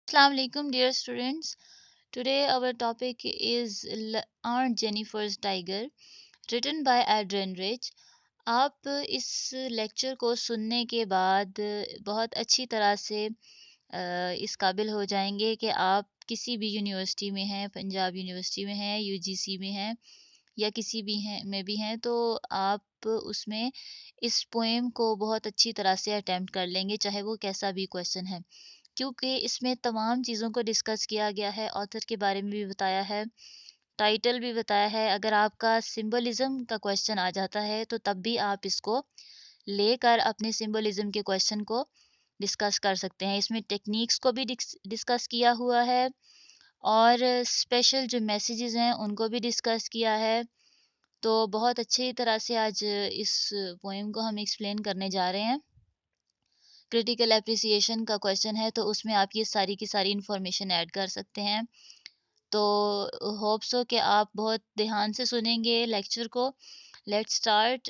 Assalamu alaikum, dear students. Today our topic is Aunt Jennifer's Tiger, written by Adrian Rich. आप इस lecture को सुनने के बाद बहुत अच्छी तरह से इस काबिल हो जाएंगे कि आप किसी भी यूनिवर्सिटी में हैं, पंजाब यूनिवर्सिटी में हैं, यूजीसी में हैं या किसी भी हैं में भी हैं, तो आप उसमें इस पोएम को बहुत अच्छी तरह से अटेम्प्ट कर लेंगे, चाहे वो कैसा भी क्वेश्चन है, क्योंकि इसमें तमाम चीज़ों को डिस्कस किया गया है, ऑथर के बारे में भी बताया है, टाइटल भी बताया है। अगर आपका सिंबलिज्म का क्वेश्चन आ जाता है तो तब भी आप इसको लेकर अपने सिंबलिज्म के क्वेश्चन को डिस्कस कर सकते हैं। इसमें टेक्निक्स को भी डिस्कस किया हुआ है और स्पेशल जो मैसेजेस हैं उनको भी डिस्कस किया है। तो बहुत अच्छी तरह से आज इस पोएम को हम एक्सप्लेन करने जा रहे हैं। क्रिटिकल एप्रिसिएशन का क्वेश्चन है तो उसमें आप ये सारी की सारी इन्फॉर्मेशन ऐड कर सकते हैं। तो होप सो कि आप बहुत ध्यान से सुनेंगे लेक्चर को। Let's start.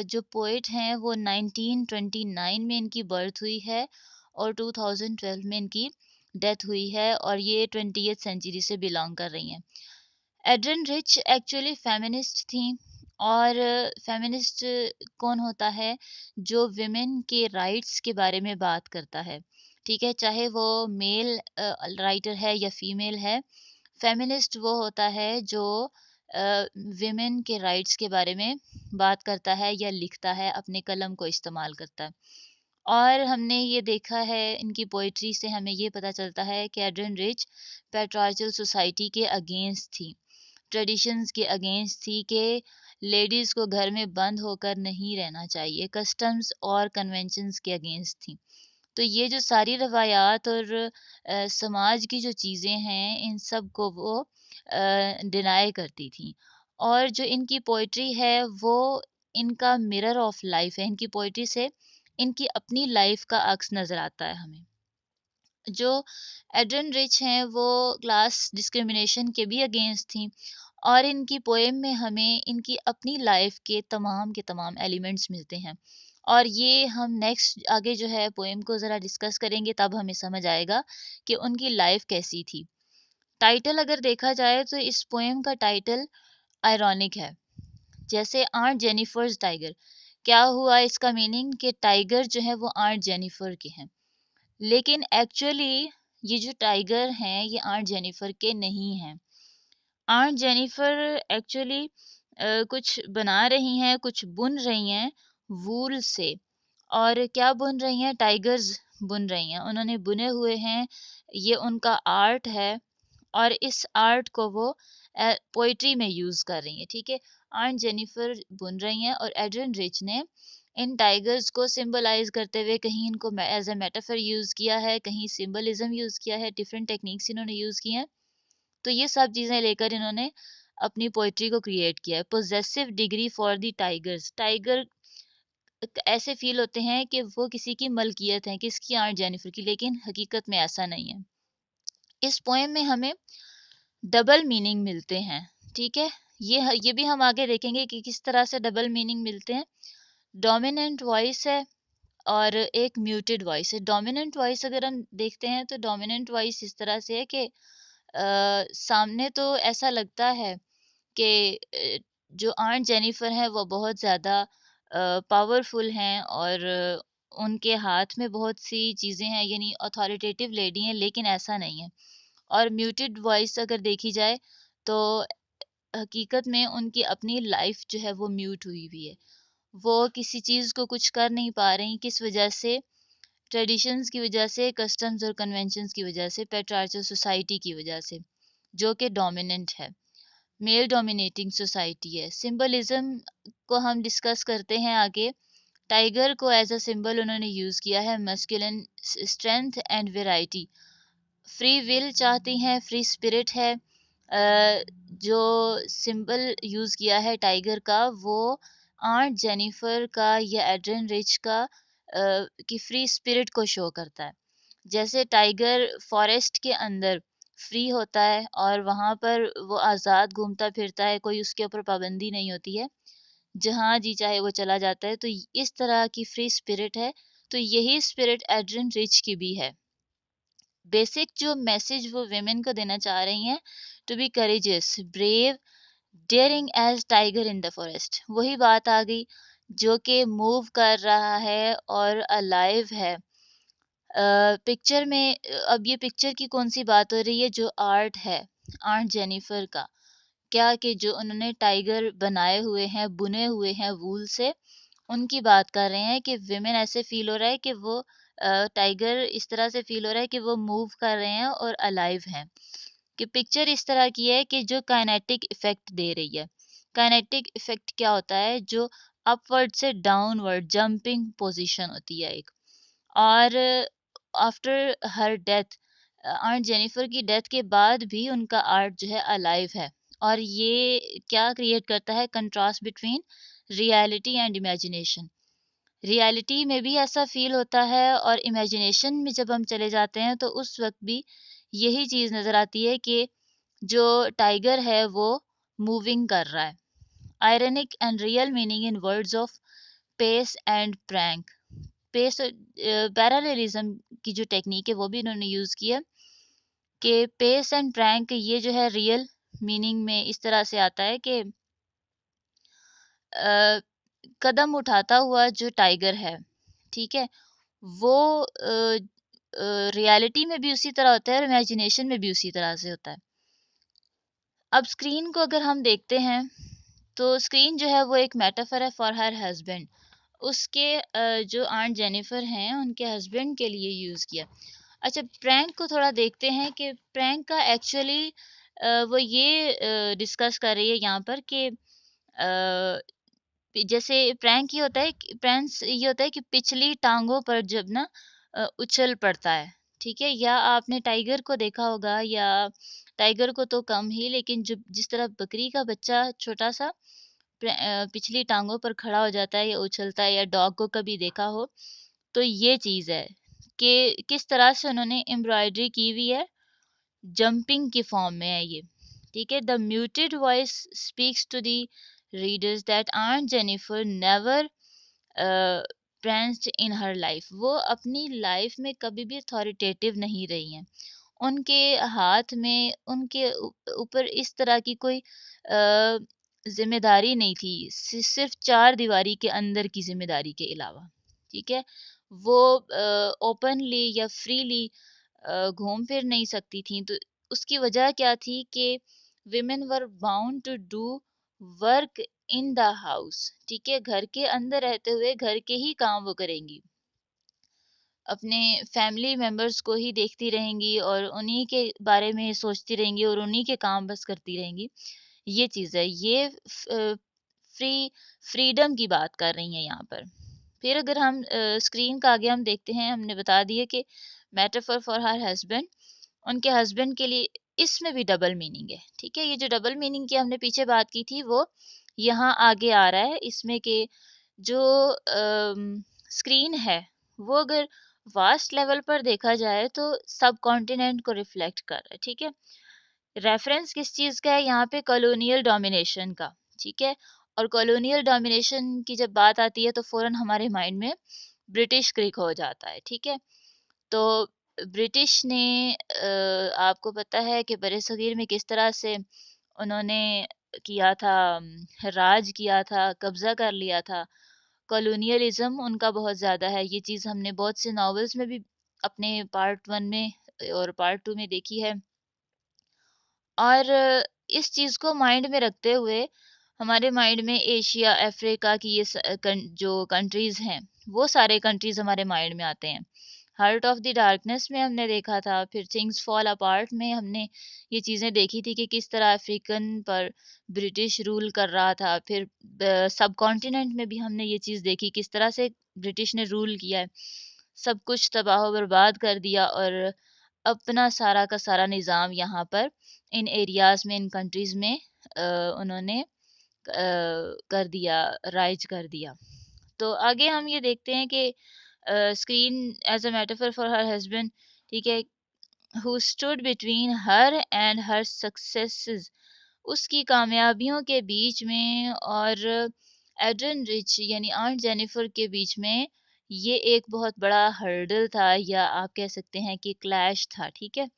जो पोइट हैं वो 1929 में इनकी बर्थ हुई है और 2012 में इनकी डेथ हुई है और ये 20th सेंचुरी से बिलोंग कर रही हैं। एड्रिन रिच एक्चुअली फेमिनिस्ट थी और फेमिनिस्ट कौन होता है जो विमेन के राइट्स के बारे में बात करता है, ठीक है, चाहे वो मेल राइटर है या फीमेल है। फेमिनिस्ट वो होता है जो विमेन के राइट्स के बारे में बात करता है या लिखता है, अपने कलम को इस्तेमाल करता है। और हमने ये देखा है इनकी पोइट्री से हमें ये पता चलता है कि एड्रिन रिच पैट्रियार्चल सोसाइटी के अगेंस्ट थी, ट्रेडिशंस के अगेंस्ट थी कि लेडीज़ को घर में बंद होकर नहीं रहना चाहिए, कस्टम्स और कन्वेंशंस के अगेंस्ट थी। तो ये जो सारी रवायात और समाज की जो चीज़ें हैं इन सब को वो डिनाई करती थी। और जो इनकी पोइट्री है वो इनका मिरर ऑफ लाइफ है। इनकी पोइट्री से इनकी अपनी लाइफ का अक्स नज़र आता है हमें। जो एड्रिन रिच हैं वो क्लास डिस्क्रिमिनेशन के भी अगेंस्ट थी और इनकी पोएम में हमें इनकी अपनी लाइफ के तमाम एलिमेंट्स मिलते हैं। और ये हम नेक्स्ट आगे जो है पोएम को ज़रा डिस्कस करेंगे तब हमें समझ आएगा कि उनकी लाइफ कैसी थी। टाइटल अगर देखा जाए तो इस पोएम का टाइटल आयरॉनिक है, जैसे आंट जेनिफर्स टाइगर। क्या हुआ इसका मीनिंग कि टाइगर जो है वो आंट जेनिफर के हैं, लेकिन एक्चुअली ये जो टाइगर हैं ये आंट जेनिफर के नहीं हैं। आंट जेनिफर एक्चुअली कुछ बना रही हैं, कुछ बुन रही हैं वूल से। और क्या बुन रही हैं? टाइगर्स बुन रही हैं, उन्होंने बुने हुए हैं, ये उनका आर्ट है और इस आर्ट को वो पोइट्री में यूज़ कर रही हैं, ठीक है। आंट जेनिफर बुन रही हैं और एड्रिन रिच ने इन टाइगर्स को सिंबलाइज करते हुए कहीं इनको एज ए मेटाफर यूज़ किया है, कहीं सिंबलिज्म यूज़ किया है, डिफरेंट टेक्निक्स इन्होंने यूज़ की हैं। तो ये सब चीज़ें लेकर इन्होंने अपनी पोइट्री को क्रिएट किया है। Possessive degree for the tigers, tiger ऐसे फील होते हैं कि वो किसी की मलकियत है, किसकी? आंट जेनिफर की, लेकिन हकीकत में ऐसा नहीं है। इस पोएम में हमें डबल मीनिंग मिलते हैं, ठीक है। ये भी हम आगे देखेंगे कि किस तरह से डबल मीनिंग मिलते हैं। डोमिनेंट वॉइस है और एक म्यूटेड वॉइस है। डोमिनेंट वॉइस अगर हम देखते हैं तो डोमिनेंट वॉइस इस तरह से है कि सामने तो ऐसा लगता है कि जो आंट जेनिफर हैं वो बहुत ज़्यादा पावरफुल हैं और उनके हाथ में बहुत सी चीज़ें हैं, यानी अथॉरिटेटिव लेडी हैं, लेकिन ऐसा नहीं है। और म्यूटेड वॉइस अगर देखी जाए तो हकीकत में उनकी अपनी लाइफ जो है वो म्यूट हुई हुई है। वो किसी चीज़ को कुछ कर नहीं पा रही, किस वजह से? ट्रेडिशंस की वजह से, कस्टम्स और कन्वेंशंस की वजह से, पैट्रियार्चल सोसाइटी की वजह से, जो कि डोमिनेंट है, मेल डोमिनेटिंग सोसाइटी है। सिंबलिज्म को हम डिस्कस करते हैं आगे। टाइगर को एज अ सिंबल उन्होंने यूज़ किया है masculine strength and variety. Free will चाहती हैं, फ्री स्पिरिट है। जो सिंबल यूज़ किया है टाइगर का वो आंट जेनिफर का या एड्रिन रिच का की फ्री स्पिरिट को शो करता है। जैसे टाइगर फॉरेस्ट के अंदर फ्री होता है और वहाँ पर वो आज़ाद घूमता फिरता है, कोई उसके ऊपर पाबंदी नहीं होती है, जहाँ जी चाहे वो चला जाता है। तो इस तरह की फ्री स्पिरिट है। तो यही स्पिरिट एड्रिन रिच की भी है। बेसिक जो मैसेज वो वेमेन को देना चाह रही हैं, to be courageous, brave, daring as tiger in the forest. वही बात आ गई जो कि मूव कर रहा है और अलाइव है। पिक्चर में अब ये पिक्चर की कौन सी बात हो रही है, जो आर्ट है आर्ट जेनिफर का, क्या कि जो उन्होंने टाइगर बनाए हुए हैं, बुने हुए हैं वूल से, उनकी बात कर रहे हैं कि विमेन ऐसे फील हो रहा है कि वो टाइगर इस तरह से फील हो रहा है कि वो मूव कर रहे हैं और अलाइव हैं। कि पिक्चर इस तरह की है कि जो काइनेटिक इफेक्ट दे रही है। काइनेटिक इफेक्ट क्या होता है, जो अपवर्ड से डाउनवर्ड जंपिंग पोजीशन होती है एक। और after her death, aunt Jennifer की डेथ के बाद भी उनका आर्ट जो है अलाइव है। और ये क्या क्रिएट करता है, contrast between reality and imagination. Reality में भी ऐसा फील होता है और इमेजिनेशन में जब हम चले जाते हैं तो उस वक्त भी यही चीज नजर आती है कि जो टाइगर है वो मूविंग कर रहा है। Ironic and real meaning in words of pace and prank. Pace parallelism की जो टेक्निक है वो भी इन्होंने यूज की है कि पेस एंड प्रैंक ये जो है रियल मीनिंग में इस तरह से आता है कि कदम उठाता हुआ जो टाइगर है, ठीक है, वो रियलिटी में भी उसी तरह होता है और इमेजिनेशन में भी उसी तरह से होता है। अब स्क्रीन को अगर हम देखते हैं तो स्क्रीन जो है वो एक मेटाफर है फॉर हर हस्बैंड। उसके जो आंट जेनिफर हैं उनके हस्बैंड के लिए यूज़ किया। अच्छा, प्रैंक को थोड़ा देखते हैं कि प्रैंक का एक्चुअली वो ये डिस्कस कर रही है यहाँ पर कि जैसे प्रैंक ये होता है कि प्रैंक्स ये होता है कि पिछली टांगों पर जब ना उछल पड़ता है, ठीक है, या आपने टाइगर को देखा होगा, या टाइगर को तो कम ही, लेकिन जब जिस तरह बकरी का बच्चा छोटा सा पिछली टांगों पर खड़ा हो जाता है या उछलता है, या डॉग को कभी देखा हो, तो ये चीज है कि किस तरह से उन्होंने एम्ब्रॉयडरी की हुई है, जंपिंग की फॉर्म में है ये। ठीक है, the muted voice speaks to the readers that aunt Jennifer never pranced in her life. वो अपनी लाइफ में कभी भी अथॉरिटेटिव नहीं रही हैं। उनके हाथ में उनके ऊपर इस तरह की कोई जिम्मेदारी नहीं थी, सिर्फ चार दीवारी के अंदर की जिम्मेदारी के अलावा। ठीक है, वो ओपनली या फ्रीली घूम फिर नहीं सकती थी, तो उसकी वजह क्या थी कि women were bound to do work in the house. ठीक है, घर के अंदर रहते हुए घर के ही काम वो करेंगी, अपने फैमिली मेंबर्स को ही देखती रहेंगी और उन्हीं के बारे में सोचती रहेंगी और उन्हीं के काम बस करती रहेंगी। ये चीज़ है, ये फ्रीडम की बात कर रही हैं यहाँ पर। फिर अगर हम स्क्रीन का आगे हम देखते हैं, हमने बता दिया कि मेटाफर फॉर हर हस्बैंड, उनके हस्बैंड के लिए इसमें भी डबल मीनिंग है। ठीक है, ये जो डबल मीनिंग की हमने पीछे बात की थी वो यहाँ आगे आ रहा है इसमें कि जो स्क्रीन है वो अगर वास्ट लेवल पर देखा जाए तो सब कॉन्टिनेंट को रिफ्लेक्ट कर रहा है। ठीक है, रेफरेंस किस चीज़ का है यहाँ पे, कॉलोनियल डोमिनेशन का। ठीक है, और कॉलोनियल डोमिनेशन की जब बात आती है तो फौरन हमारे माइंड में ब्रिटिश क्रिक हो जाता है। ठीक है, तो ब्रिटिश ने आपको पता है कि बरे-सगीर में किस तरह से उन्होंने किया था, राज किया था, कब्ज़ा कर लिया था। कॉलोनियलिज़्म उनका बहुत ज़्यादा है, ये चीज़ हमने बहुत से नॉवेल्स में भी अपने पार्ट 1 में और पार्ट 2 में देखी है। और इस चीज़ को माइंड में रखते हुए हमारे माइंड में एशिया, अफ्रीका की ये जो कंट्रीज़ हैं, वो सारे कंट्रीज़ हमारे माइंड में आते हैं। हार्ट ऑफ द डार्कनेस में हमने देखा था, फिर थिंग्स फॉल अपार्ट में हमने ये चीज़ें देखी थी कि किस तरह अफ्रीकन पर ब्रिटिश रूल कर रहा था। फिर सब कॉन्टिनेंट में भी हमने ये चीज़ देखी किस तरह से ब्रिटिश ने रूल किया है, सब कुछ तबाह बर्बाद कर दिया और अपना सारा का सारा निज़ाम यहाँ पर इन एरियाज़ में, इन कंट्रीज़ में उन्होंने कर दिया, राइज कर दिया। तो आगे हम ये देखते हैं कि screen as a metaphor for her husband, ठीक है, who stood between her and her successes, उसकी कामयाबियों के बीच में और एड्रिन रिच यानी आंट जेनिफर के बीच में, ये एक बहुत बड़ा हर्डल था, या आप कह सकते हैं कि क्लैश था, ठीक है।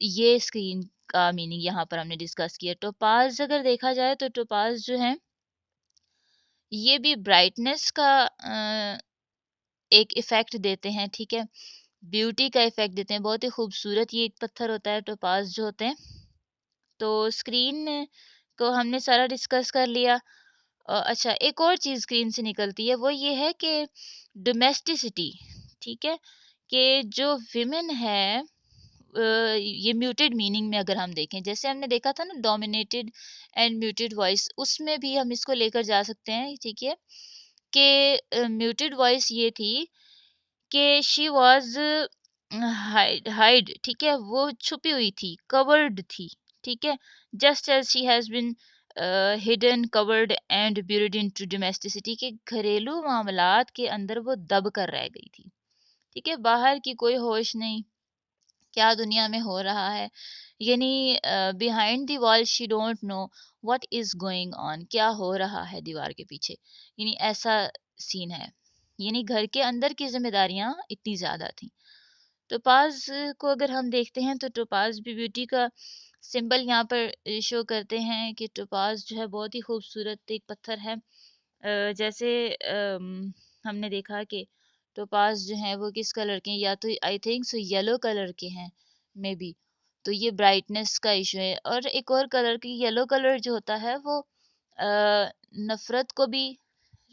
ये स्क्रीन का मीनिंग यहाँ पर हमने डिस्कस किया। टोपाज अगर देखा जाए तो टोपाज जो है ये भी ब्राइटनेस का एक इफेक्ट देते हैं, ठीक है। ब्यूटी का इफेक्ट देते हैं, बहुत ही खूबसूरत ये एक पत्थर होता है टोपाज जो होते हैं। तो स्क्रीन को हमने सारा डिस्कस कर लिया। अच्छा, एक और चीज़ स्क्रीन से निकलती है, वो ये है कि डोमेस्टिसिटी, ठीक है, कि जो विमेन है, ये म्यूटेड मीनिंग में अगर हम देखें, जैसे हमने देखा था ना डोमिनेटेड एंड म्यूटेड वॉइस, उसमें भी हम इसको लेकर जा सकते हैं, ठीक है। कि म्यूटेड वॉइस ये थी कि शी वाज हाइड, ठीक है, वो छुपी हुई थी, कवर्ड थी, ठीक है। Just as she has been hidden, covered and buried into domesticity, के घरेलू मामलात के अंदर वो दब कर रह गई थी, ठीक है। बाहर की कोई होश नहीं, क्या दुनिया में हो रहा है, यानी behind the wall she don't know what is going on, क्या हो रहा है दीवार के पीछे, यानी ऐसा सीन है। यानी घर के अंदर की जिम्मेदारियां इतनी ज्यादा थी। टोपाज को अगर हम देखते हैं तो टोपाज भी ब्यूटी का सिंबल यहाँ पर शो करते हैं, कि टोपाज जो है बहुत ही खूबसूरत एक पत्थर है। जैसे हमने देखा कि टोपाज जो है वो किस कलर के हैं, या तो I think so yellow colour के हैं, मे बी। तो ये ब्राइटनेस का इशू है। और एक और कलर की येलो कलर जो होता है वो नफरत को भी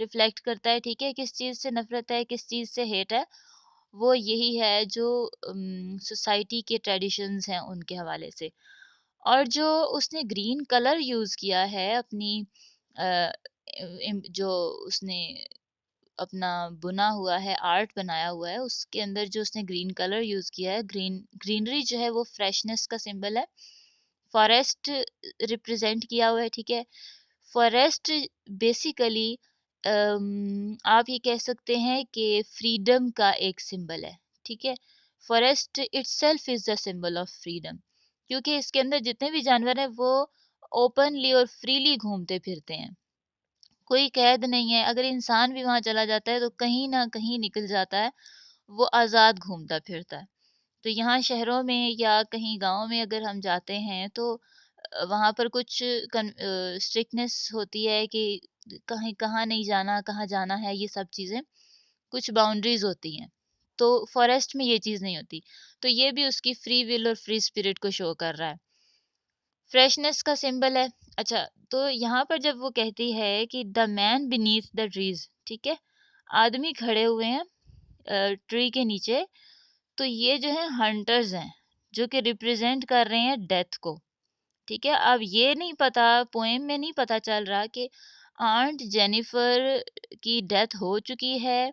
रिफ्लेक्ट करता है, ठीक है। किस चीज़ से नफरत है, किस चीज़ से हेट है, वो यही है जो सोसाइटी के ट्रेडिशंस हैं उनके हवाले से। और जो उसने ग्रीन कलर यूज़ किया है अपनी अ, जो उसने अपना बुना हुआ है, आर्ट बनाया हुआ है, उसके अंदर जो उसने ग्रीन कलर यूज़ किया है, ग्रीनरी जो है वो फ्रेशनेस का सिंबल है। फॉरेस्ट रिप्रेजेंट किया हुआ है, ठीक है। फॉरेस्ट बेसिकली आप ये कह सकते हैं कि फ्रीडम का एक सिंबल है, ठीक है। Forest itself is the symbol of freedom, क्योंकि इसके अंदर जितने भी जानवर हैं वो ओपनली और फ्रीली घूमते फिरते हैं, कोई कैद नहीं है। अगर इंसान भी वहां चला जाता है तो कहीं ना कहीं निकल जाता है, वो आज़ाद घूमता फिरता है। तो यहाँ शहरों में या कहीं गाँव में अगर हम जाते हैं तो वहाँ पर कुछ स्ट्रिक्टनेस होती है कि कहीं कहाँ नहीं जाना, कहाँ जाना है, ये सब चीज़ें कुछ बाउंड्रीज होती हैं। तो फॉरेस्ट में ये चीज़ नहीं होती। तो ये भी उसकी फ्री विल और फ्री स्पिरिट को शो कर रहा है। फ्रेशनेस का सिंबल है। अच्छा, तो यहाँ पर जब वो कहती है कि the man beneath the trees, ठीक है, आदमी खड़े हुए हैं ट्री के नीचे, तो ये जो है हंटर्स हैं, जो कि रिप्रेजेंट कर रहे हैं डेथ को, ठीक है। अब ये नहीं पता, पोएम में नहीं पता चल रहा कि आंट जेनिफर की डेथ हो चुकी है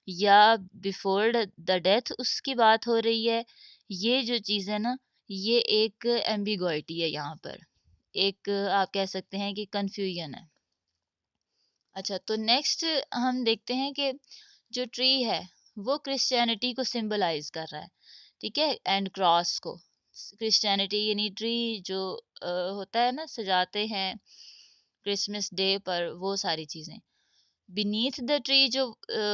या बिफोर द डेथ उसकी बात हो रही है। ये जो चीज़ है ना, ये एक एम्बिगुइटी है यहाँ पर, एक आप कह सकते हैं कि कंफ्यूजन है। अच्छा, तो नेक्स्ट हम देखते हैं कि जो ट्री है वो क्रिश्चियनिटी को सिंबलाइज कर रहा है, ठीक है, एंड क्रॉस को। क्रिश्चियनिटी यानी ट्री जो होता है ना, सजाते हैं क्रिसमस डे पर, वो सारी चीजें। बीनीथ द ट्री जो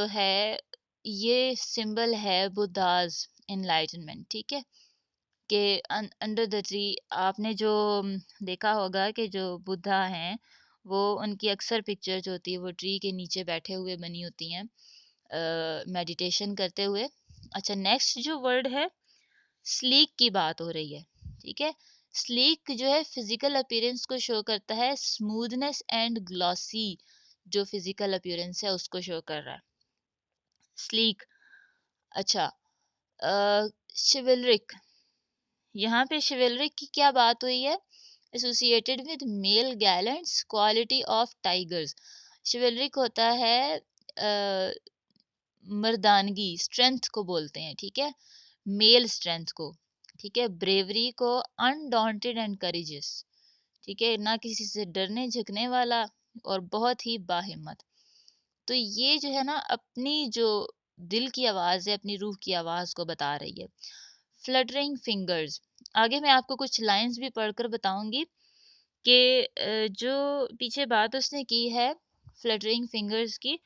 है, ये सिंबल है बुद्धाज एनलाइटनमेंट, ठीक है। कि अंडर द ट्री आपने जो देखा होगा कि जो बुद्धा हैं, वो उनकी अक्सर पिक्चर जो होती है वो ट्री के नीचे बैठे हुए बनी होती हैं, मेडिटेशन करते हुए। अच्छा, नेक्स्ट जो वर्ड है, स्लीक की बात हो रही है, ठीक है। स्लीक जो है फिजिकल अपीयरेंस को शो करता है, स्मूथनेस एंड ग्लॉसी जो फिजिकल अपीयरेंस है उसको शो कर रहा है, स्लीक। अच्छा, शिवलरिक, यहाँ पे शिवलरिक की क्या बात हुई है, associated with male gallants quality of tigers. Chivalric होता है मर्दानगी, स्ट्रेंथ को बोलते हैं, ठीक है, मेल स्ट्रेंथ को, ठीक है, ब्रेवरी को, अनडॉन्टेड एंड करेजियस, ठीक है, ना किसी से डरने झुकने वाला और बहुत ही बाहिम्मत। तो ये जो है ना, अपनी जो दिल की आवाज है, अपनी रूह की आवाज को बता रही है। फ्लटरिंग फिंगर्स, आगे मैं आपको कुछ लाइंस भी पढ़कर बताऊंगी कि जो पीछे बात उसने की है फ्लटरिंग फिंगर्स की,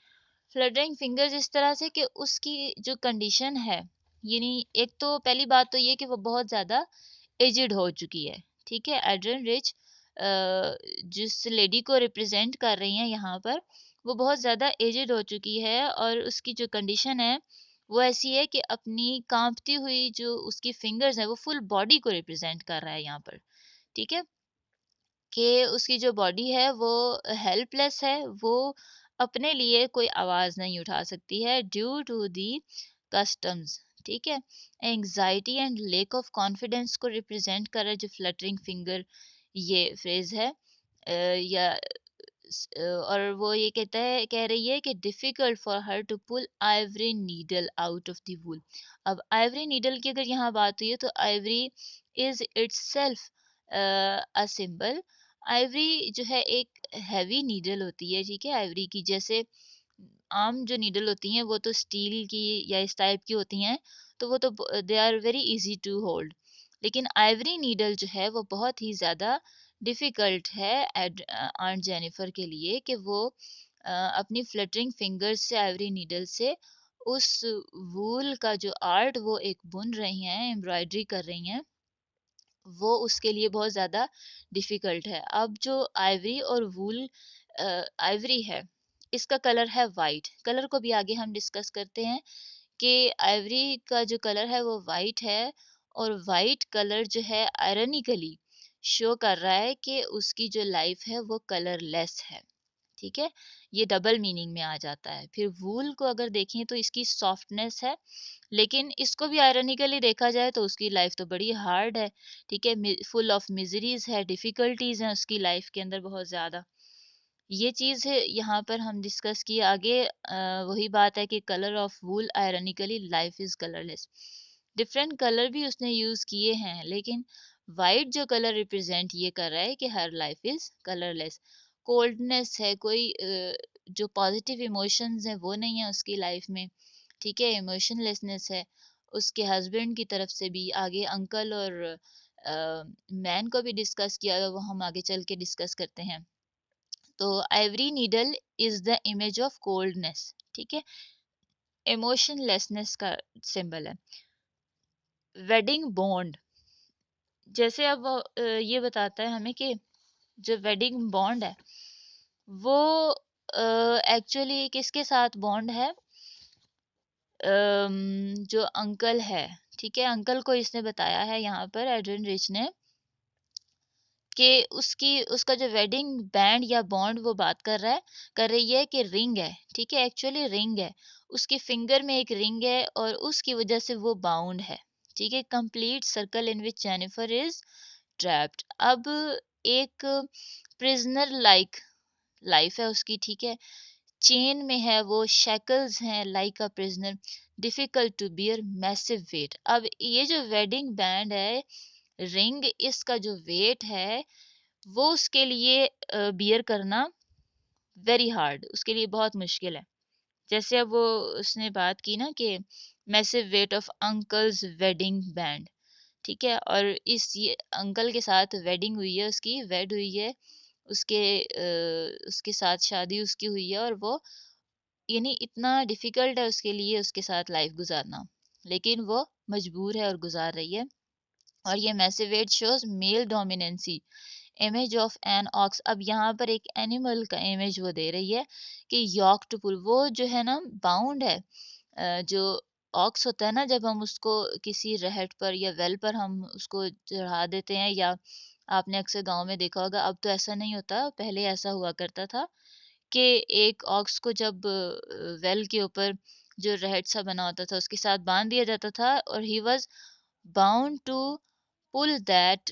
फ्लटरिंग फिंगर्स इस तरह से कि उसकी जो कंडीशन है, यानी एक तो पहली बात तो ये कि वो बहुत ज़्यादा एजिड हो चुकी है। ठीक है, एड्रियन रिच जिस लेडी को रिप्रेजेंट कर रही हैं यहाँ पर, वो बहुत ज़्यादा एजिड हो चुकी है और उसकी जो कंडीशन है वो ऐसी है कि अपनी कांपती हुई जो उसकी फिंगर्स है वो फुल बॉडी को रिप्रेजेंट कर रहा है यहाँ पर। ठीक है, कि उसकी जो बॉडी है वो हेल्पलेस है, वो अपने लिए कोई आवाज़ नहीं उठा सकती है ड्यू टू दी कस्टम्स। ठीक है, anxiety and lake of confidence को रिप्रेजेंट कर रहा है जो फ्लटरिंग फिंगर ये फ्रेज है। या और वो ये कह रही है कि difficult for her to pull ivory needle out of the wool. अब आइवरी नीडल की अगर यहाँ बात हुई है तो ivory is itself a symbol. Ivory जो है एक हैवी नीडल होती है, ठीक है, आइवरी की। जैसे आम जो नीडल होती हैं वो तो स्टील की या इस टाइप की होती हैं, तो वो तो they are very easy to hold. लेकिन आइवरी नीडल जो है वो बहुत ही ज़्यादा डिफ़िकल्ट है आंट जेनिफर के लिए कि वो अपनी फ्लटरिंग फिंगर्स से आइवरी नीडल से उस वूल का जो आर्ट वो एक बुन रही हैं, एम्ब्रॉयडरी कर रही हैं, वो उसके लिए बहुत ज़्यादा डिफ़िकल्ट है। अब जो आइवरी और वूल आइवरी है, इसका कलर है वाइट। कलर को भी आगे हम डिस्कस करते हैं कि आइवरी का जो कलर है वो वाइट है, और वाइट कलर जो है आयरॉनिकली शो कर रहा है कि उसकी जो लाइफ है वो कलरलेस है। ठीक है, ये डबल मीनिंग में आ जाता है। फिर वूल को अगर देखें तो इसकी सॉफ्टनेस है, लेकिन इसको भी आयरॉनिकली देखा जाए तो उसकी लाइफ तो बड़ी हार्ड है। ठीक है, फुल ऑफ मिजरीज है, डिफिकल्टीज हैं उसकी लाइफ के अंदर बहुत ज़्यादा। ये चीज़ है यहाँ पर हम डिस्कस किए आगे। वही बात है कि colour of wool ironically life is colourless. Different colour भी उसने यूज़ किए हैं, लेकिन वाइट जो कलर रिप्रेजेंट ये कर रहा है कि हर लाइफ इज कलरलेस। कोल्डनेस है, कोई जो पॉजिटिव इमोशंस हैं वो नहीं है उसकी लाइफ में। ठीक है, इमोशनलेसनेस है। उसके हस्बैंड की तरफ से भी आगे अंकल और मैन को भी डिस्कस किया, वो हम आगे चल के डिस्कस करते हैं। तो Ivory needle is the image of coldness. ठीक है, इमोशनलेसनेस का सिंबल है। वेडिंग बॉन्ड, जैसे अब ये बताता है हमें कि जो वेडिंग बॉन्ड है वो एक्चुअली किसके साथ बॉन्ड है। जो अंकल है, ठीक है, अंकल को इसने बताया है यहाँ पर एड्रिन रिच ने कि उसका जो वेडिंग बैंड या बॉन्ड वो बात कर रही है कि रिंग है। ठीक है, एक्चुअली रिंग है, उसके फिंगर में एक रिंग है और उसकी वजह से वो बाउंड है। ठीक है, complete circle in which Jennifer is trapped. अब एक प्रिजनर लाइक लाइफ है उसकी। ठीक है, चेन में है वो, शैकल्स हैं, like a prisoner, difficult to bear massive weight. अब ये जो वेडिंग बैंड है, रिंग, इसका जो वेट है वो उसके लिए बियर करना वेरी हार्ड, उसके लिए बहुत मुश्किल है। जैसे अब वो उसने बात की ना कि massive weight of uncle's wedding band. ठीक है, और इस ये अंकल के साथ वेडिंग हुई है, उसकी वेड हुई है, उसके साथ शादी उसकी हुई है, और वो यानी इतना डिफिकल्ट है उसके लिए उसके साथ लाइफ गुजारना, लेकिन वो मजबूर है और गुजार रही है। और ये massive weight shows male dominancy, image of an ox. अब यहाँ पर एक एनिमल का इमेज वो दे रही है कि यॉक टू पुल, वो जो है ना बाउंड है। जो ऑक्स होता है ना, जब हम उसको किसी रहट पर या वेल पर हम उसको चढ़ा देते हैं, या आपने अक्सर गांव में देखा होगा, अब तो ऐसा नहीं होता, पहले ऐसा हुआ करता था कि एक ऑक्स को जब वेल के ऊपर जो रहट सा बना होता था उसके साथ बांध दिया जाता था, और he was bound to pull that,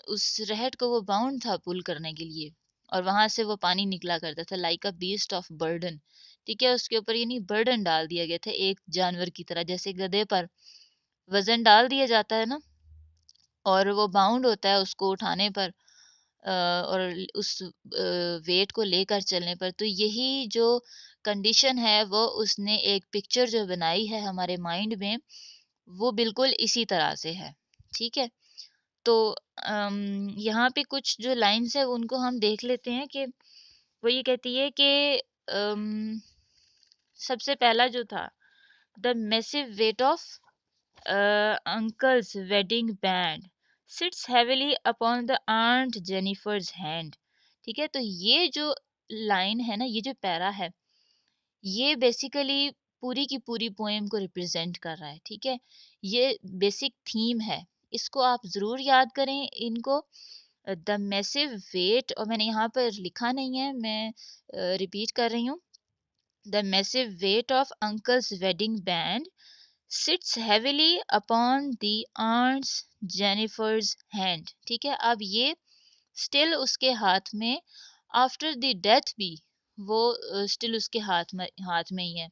उस रहट को वो बाउंड था पुल करने के लिए, और वहां से वो पानी निकला करता था like a beast of burden. ठीक है, उसके ऊपर यानी बर्डन डाल दिया गया था एक जानवर की तरह, जैसे गधे पर वजन डाल दिया जाता है ना, और वो बाउंड होता है उसको उठाने पर, और उस वेट को लेकर चलने पर। तो यही जो कंडीशन है वो उसने एक पिक्चर जो बनाई है हमारे माइंड में, वो बिल्कुल इसी तरह से है। ठीक है, तो यहाँ पे कुछ जो लाइन्स है उनको हम देख लेते हैं कि वो ये कहती है कि सबसे पहला जो था, the massive weight of uncle's wedding band sits heavily upon the aunt Jennifer's hand। ठीक है, तो ये जो लाइन है ना, ये जो पैरा है, ये बेसिकली पूरी की पूरी पोएम को रिप्रेजेंट कर रहा है। ठीक है, ये बेसिक थीम है, इसको आप जरूर याद करें इनको। द मैसिव वेट, और मैंने यहाँ पर लिखा नहीं है, मैं रिपीट कर रही हूँ। The massive weight of uncle's wedding band sits heavily upon the aunt's Jennifer's hand। ठीक है, अब ये स्टिल उसके हाथ में, आफ्टर द डेथ भी वो स्टिल उसके हाथ में ही है,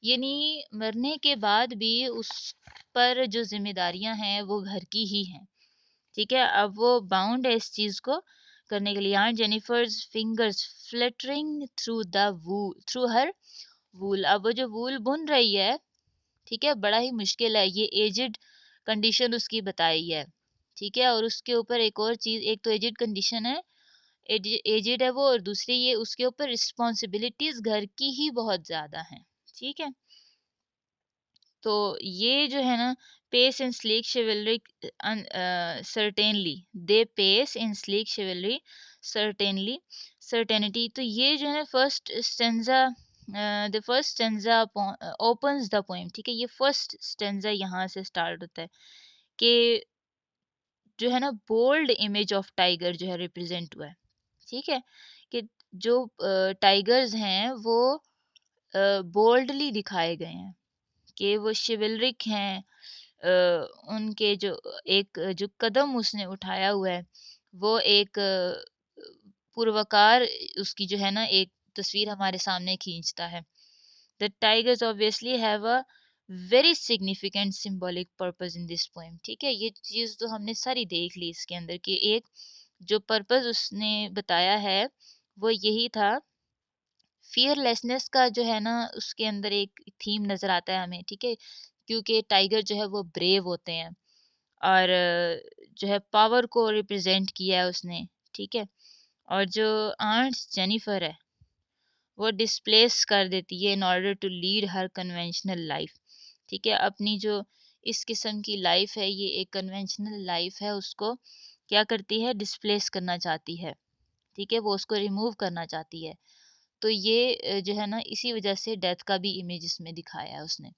यानी मरने के बाद भी उस पर जो जिम्मेदारियां हैं वो घर की ही हैं। ठीक है, अब वो बाउंड है इस चीज को करने के लिए। Aunt Jennifer's fingers fluttering through her wool, अब वो जो वूल बुन रही है, ठीक है, बड़ा ही मुश्किल है, ये एजिड कंडीशन उसकी बताई है। ठीक है, और उसके ऊपर एक और चीज, एक तो एजिड कंडीशन है, एजिड है वो, और दूसरी ये उसके ऊपर रिस्पॉन्सिबिलिटीज घर की ही बहुत ज्यादा हैं। ठीक है, तो ये जो है ना, pace in sleek chivalry certainly, they pace in sleek chivalry certainly certainty, तो ये जो है first stanza, the first stanza opens the poem. ठीक है, ये फर्स्ट स्टेंजा यहाँ से स्टार्ट होता है कि जो है ना बोल्ड इमेज ऑफ टाइगर जो है रिप्रेजेंट हुआ है। ठीक है, कि जो टाइगर्स हैं वो बोल्डली दिखाए गए हैं, कि वो शिवलरिक हैं। उनके जो एक जो कदम उसने उठाया हुआ है, वो एक पुरवकार उसकी जो है ना एक तस्वीर हमारे सामने खींचता है। The tigers obviously have a very significant symbolic purpose in this poem. ठीक है, ये चीज तो हमने सारी देख ली इसके अंदर, कि एक जो पर्पस उसने बताया है वो यही था। फियरलेसनेस का जो है ना उसके अंदर एक थीम नजर आता है हमें। ठीक है, क्योंकि टाइगर जो है वो ब्रेव होते हैं, और जो है पावर को रिप्रेजेंट किया है उसने। ठीक है, और जो आंट जेनिफर है वो डिस्प्लेस कर देती है in order to lead her conventional life. ठीक है, अपनी जो इस किस्म की लाइफ है, ये एक कन्वेंशनल लाइफ है, उसको क्या करती है, डिस्प्लेस करना चाहती है। ठीक है, वो उसको रिमूव करना चाहती है। तो ये जो है ना इसी वजह से डेथ का भी इमेज इसमें दिखाया है उसने।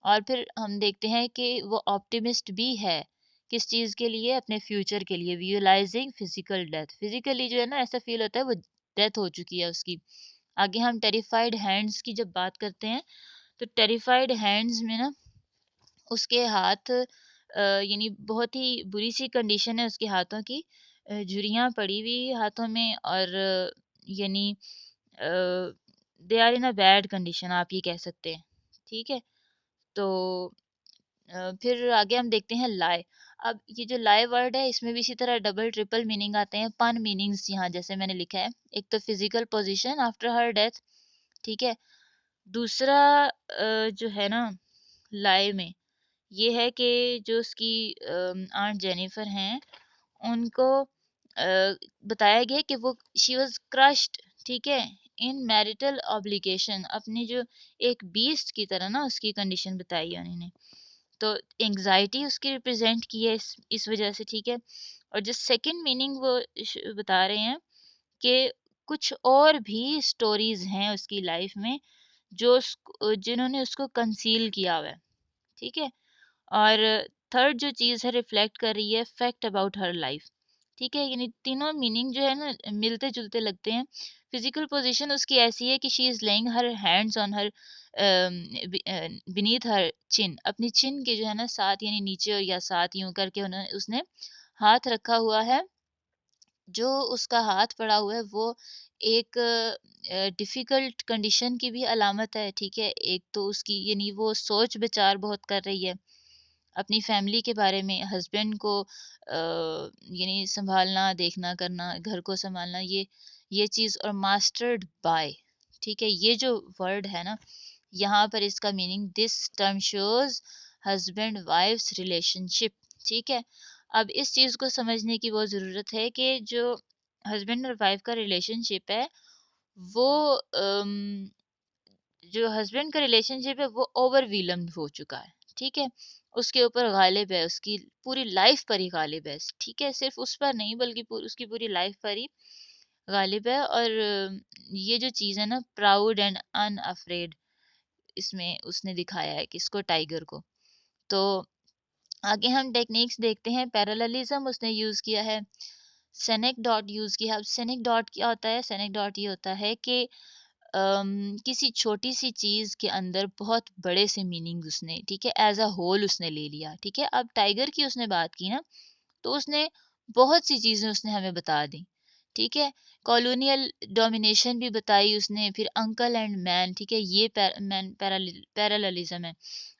और फिर हम देखते हैं कि वो ऑप्टिमिस्ट भी है, किस चीज़ के लिए, अपने फ्यूचर के लिए। विजुअलाइजिंग फिजिकल डेथ, फिजिकली जो है ना ऐसा फील होता है वो डेथ हो चुकी है उसकी। आगे हम टेरिफाइड हैंड्स की जब बात करते हैं, तो टेरिफाइड हैंड्स में ना उसके हाथ यानी बहुत ही बुरी सी कंडीशन है उसके हाथों की, झुर्रियाँ पड़ी हुई हाथों में, और यानी they are in a bad condition, आप ये कह सकते हैं। ठीक है, तो फिर आगे हम देखते हैं लाई। अब ये जो लाई वर्ड है, इसमें भी इसी तरह डबल ट्रिपल मीनिंग आते हैं, पन मीनिंग्स यहाँ जैसे मैंने लिखा है। एक तो physical position after her death. ठीक है, दूसरा जो है ना लाई में ये है कि जो उसकी आंट जेनिफर हैं, उनको बताया गया कि वो शी वाज क्रश्ड। ठीक है, इन मैरिटल ऑब्लिगेशन, अपनी जो एक बीस्ट की तरह ना उसकी कंडीशन बताई है उन्होंने। तो एंग्जाइटी उसकी रिप्रेजेंट की है इस वजह से। ठीक है, और जो सेकंड मीनिंग वो बता रहे हैं कि कुछ और भी स्टोरीज हैं उसकी लाइफ में जो जिन्होंने उसको कंसील किया हुआ है। ठीक है, और थर्ड जो चीज़ है रिफ्लेक्ट कर रही है फैक्ट अबाउट हर लाइफ। ठीक है, यानी तीनों मीनिंग जो है ना मिलते जुलते लगते हैं। फिजिकल पोजीशन उसकी ऐसी है कि she is laying her hands on her beneath her chin, अपनी चिन के जो है ना साथ, यानी नीचे और या साथ यूं करके उन्होंने उसने हाथ रखा हुआ है। जो उसका हाथ पड़ा हुआ है वो एक डिफिकल्ट कंडीशन की भी अलामत है। ठीक है, एक तो उसकी यानी वो सोच विचार बहुत कर रही है अपनी फैमिली के बारे में, हस्बैंड को यानी संभालना, देखना, करना, घर को संभालना, ये चीज़, और मास्टर्ड बाय। ठीक है, ये जो वर्ड है ना, यहाँ पर इसका meaning, this term shows husband wife's relationship. ठीक है, अब इस चीज़ को समझने की बहुत ज़रूरत है कि जो हस्बैंड और वाइफ का रिलेशनशिप है वो जो हस्बैंड का रिलेशनशिप है वो ओवरवेलम्ड हो चुका है, ठीक है। उसके ऊपर गालिब है, उसकी पूरी लाइफ पर ही गालिब है, ठीक है। सिर्फ उस पर नहीं बल्कि उसकी पूरी लाइफ पर ही गालिब है। और ये जो चीज़ है ना, प्राउड एंड अनअफ्रेड, इसमें उसने दिखाया है किसको, टाइगर को। तो आगे हम टेक्निक्स देखते हैं। पैरेललिज्म उसने यूज़ किया है, सेनेक डॉट यूज़ किया है। अब सेनेक डॉट क्या होता है? सेनेक डॉट ये होता है कि किसी छोटी सी चीज के अंदर बहुत बड़े से मीनिंग उसने, ठीक है, एज अ होल उसने ले लिया, ठीक है। अब टाइगर की उसने बात की ना, तो उसने बहुत सी चीजें उसने हमें बता दी, ठीक है। कॉलोनियल डोमिनेशन भी बताई उसने, फिर अंकल एंड मैन, ठीक है, ये पैरेललिज्म है।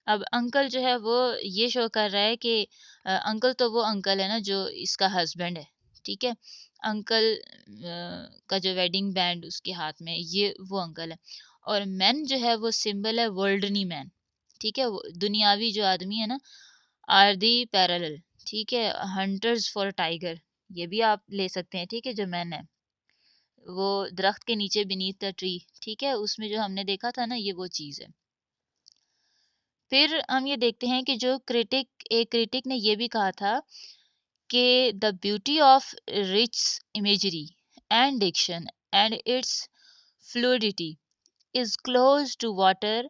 अब अंकल जो है वो ये शो कर रहा है कि अंकल तो वो अंकल है ना जो इसका हस्बैंड है, ठीक है। अंकल का जो वेडिंग बैंड उसके हाथ में, ये वो अंकल है। और मैन जो है वो सिंबल है वर्ल्डनी मैन, ठीक है, वो दुनियावी जो आदमी है ना, आर दी पैरेलल, ठीक है, हंटर्स फॉर टाइगर, ये भी आप ले सकते हैं, ठीक है। जो मैन है वो दरख्त के नीचे बीनीथ द ट्री, ठीक है, उसमें जो हमने देखा था ना, ये वो चीज है। फिर हम ये देखते हैं कि जो एक क्रिटिक ने ये भी कहा था कि the beauty of rich imagery and diction and its fluidity is close to water,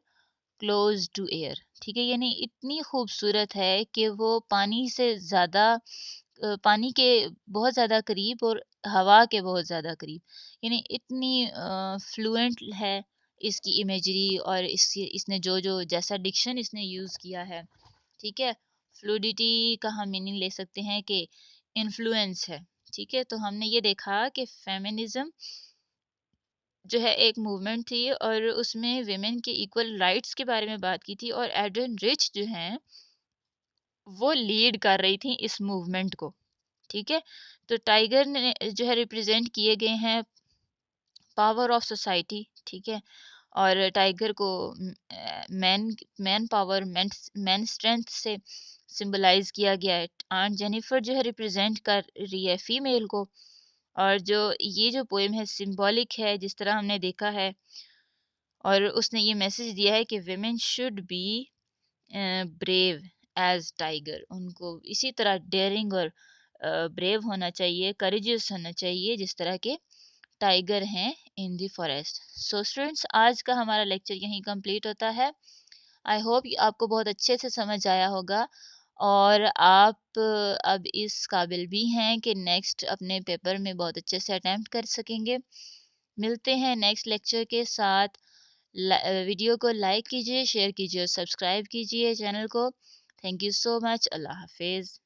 close to air, ठीक है। यानी इतनी खूबसूरत है कि वो पानी से ज़्यादा, पानी के बहुत ज़्यादा करीब और हवा के बहुत ज़्यादा करीब, यानी इतनी फ्लुएंट है इसकी इमेजरी। और इसने जो जो जैसा डिक्शन इसने यूज़ किया है, ठीक है। फ्लूडिटी का हम मीनिंग ले सकते हैं कि इन्फ्लुएंस है, ठीक है। तो हमने ये देखा कि फेमिनिज्म जो है एक मूवमेंट थी और उसमें विमेन के इक्वल राइट्स के बारे में बात की थी, और एड्रियन रिच जो हैं वो लीड कर रही थी इस मूवमेंट को, ठीक है। तो टाइगर ने जो है रिप्रेजेंट किए गए हैं पावर ऑफ सोसाइटी, ठीक है। और टाइगर को man man power, man strength से सिंबलाइज किया गया है। आंट जेनिफर जो है रिप्रेजेंट कर रही है फीमेल को। और जो ये जो पोएम है सिंबॉलिक है, जिस तरह हमने देखा है, और उसने ये मैसेज दिया है कि women should be brave as tiger, उनको इसी तरह डेयरिंग और ब्रेव होना चाहिए, करेजियस होना चाहिए, जिस तरह के टाइगर हैं इन द फॉरेस्ट। सो स्टूडेंट्स, आज का हमारा लेक्चर यहीं कंप्लीट होता है। आई होप आपको बहुत अच्छे से समझ आया होगा, और आप अब इस काबिल भी हैं कि नेक्स्ट अपने पेपर में बहुत अच्छे से अटेम्प्ट कर सकेंगे। मिलते हैं नेक्स्ट लेक्चर के साथ। वीडियो को लाइक कीजिए, शेयर कीजिए और सब्सक्राइब कीजिए चैनल को। Thank you so much. अल्लाह हाफिज़।